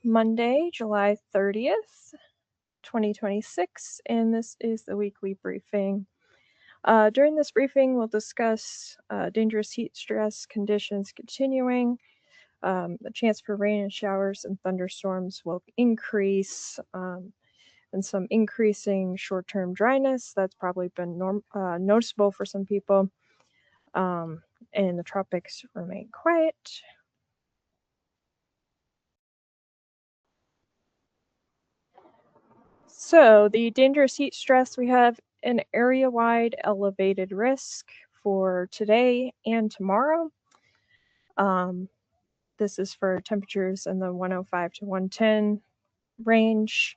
Monday, July 30th, 2026, and this is the weekly briefing. During this briefing, we'll discuss dangerous heat stress conditions continuing. The chance for rain and showers and thunderstorms will increase, and some increasing short-term dryness. That's probably been noticeable for some people. And the tropics remain quiet. So the dangerous heat stress, we have an area-wide elevated risk for today and tomorrow. This is for temperatures in the 105 to 110 range.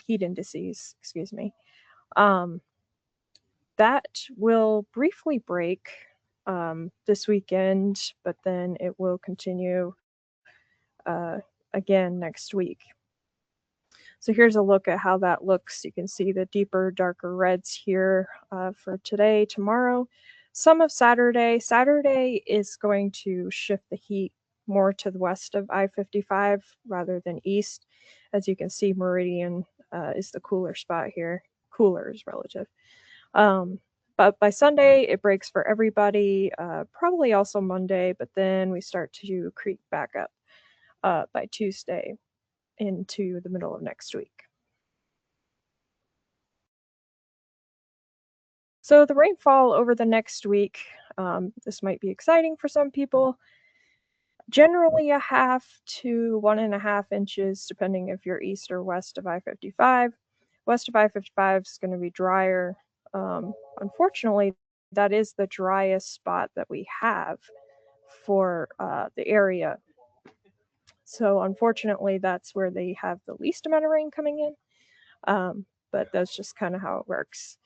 Heat indices, excuse me. That will briefly break this weekend, but then it will continue again next week. So here's a look at how that looks. You can see the deeper, darker reds here for today, tomorrow. Some of Saturday. Saturday is going to shift the heat more to the west of I-55 rather than east. As you can see, Meridian is the cooler spot here. Cooler is relative. But by Sunday, it breaks for everybody, probably also Monday, but then we start to creep back up by Tuesday into the middle of next week. So the rainfall over the next week, this might be exciting for some people. Generally 1/2 to 1.5 inches, depending if you're east or west of I-55. West of I-55 is going to be drier. Unfortunately, that is the driest spot that we have for the area. So unfortunately, that's where they have the least amount of rain coming in. But that's just kind of how it works.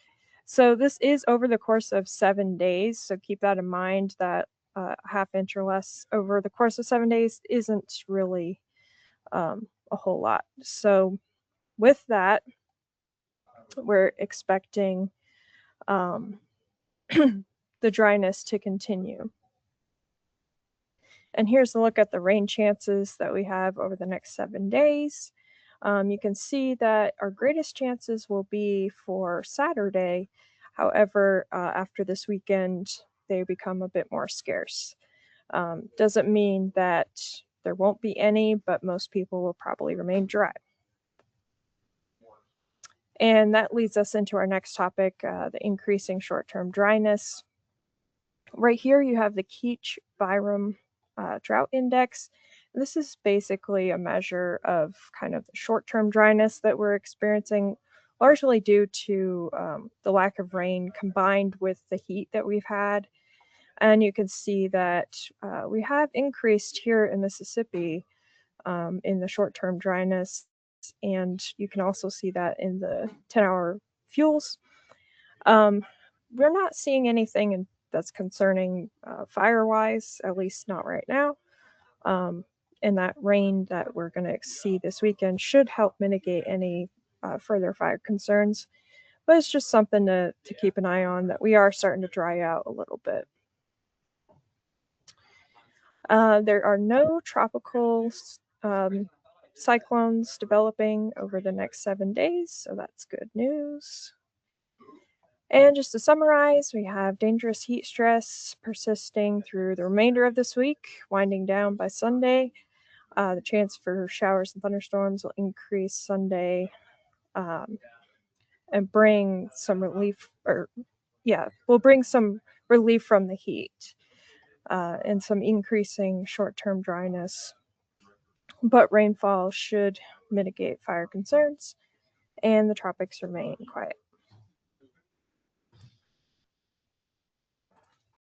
So this is over the course of 7 days. So keep that in mind, that 1/2 inch or less over the course of 7 days isn't really a whole lot. So with that, we're expecting the dryness to continue. And here's a look at the rain chances that we have over the next 7 days. You can see that our greatest chances will be for Saturday. However, after this weekend, they become a bit more scarce. Doesn't mean that there won't be any, but most people will probably remain dry. And that leads us into our next topic, the increasing short-term dryness. Right here, you have the Keach-Byram drought index. This is basically a measure of kind of the short-term dryness that we're experiencing, largely due to the lack of rain combined with the heat that we've had. And you can see that we have increased here in Mississippi in the short-term dryness, and you can also see that in the 10-hour fuels. We're not seeing anything that's concerning fire-wise, at least not right now. And that rain that we're going to see this weekend should help mitigate any further fire concerns. But it's just something to keep an eye on, that we are starting to dry out a little bit. There are no tropical cyclones developing over the next 7 days, so that's good news. And just to summarize, we have dangerous heat stress persisting through the remainder of this week, winding down by Sunday. The chance for showers and thunderstorms will increase Sunday and bring some relief, will bring some relief from the heat and some increasing short-term dryness. But rainfall should mitigate fire concerns, and the tropics remain quiet.